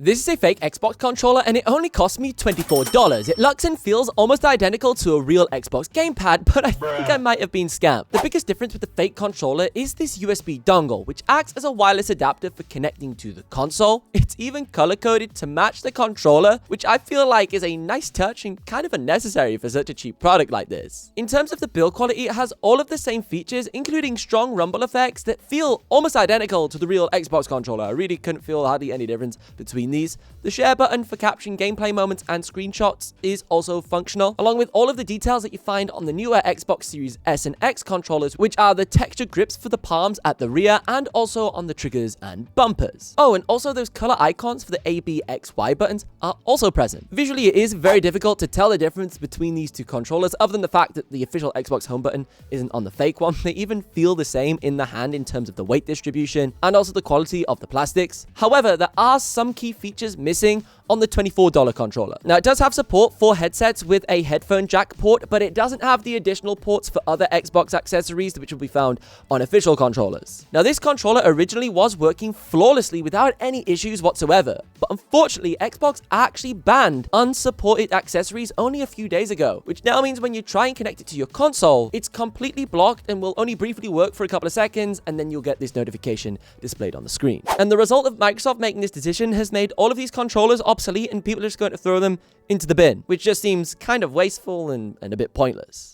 This is a fake Xbox controller and it only cost me $24. It looks and feels almost identical to a real Xbox gamepad, but I think I might have been scammed. The biggest difference with the fake controller is this USB dongle, which acts as a wireless adapter for connecting to the console. It's even color-coded to match the controller, which I feel like is a nice touch and kind of unnecessary for such a cheap product like this. In terms of the build quality, it has all of the same features, including strong rumble effects that feel almost identical to the real Xbox controller. I really couldn't feel hardly any difference between these. The share button for capturing gameplay moments and screenshots is also functional, along with all of the details that you find on the newer Xbox Series S and X controllers, which are the textured grips for the palms at the rear and also on the triggers and bumpers. Oh, and also those color icons for the A, B, X, Y buttons are also present. Visually, it is very difficult to tell the difference between these two controllers, other than the fact that the official Xbox home button isn't on the fake one. They even feel the same in the hand in terms of the weight distribution and also the quality of the plastics. However, there are some key features missing on the $24 controller. Now, it does have support for headsets with a headphone jack port, but it doesn't have the additional ports for other Xbox accessories, which will be found on official controllers. Now, this controller originally was working flawlessly without any issues whatsoever, but unfortunately, Xbox actually banned unsupported accessories only a few days ago, which now means when you try and connect it to your console, it's completely blocked and will only briefly work for a couple of seconds, and then you'll get this notification displayed on the screen. And the result of Microsoft making this decision has made all of these controllers obsolete, and people are just going to throw them into the bin, which just seems kind of wasteful and a bit pointless.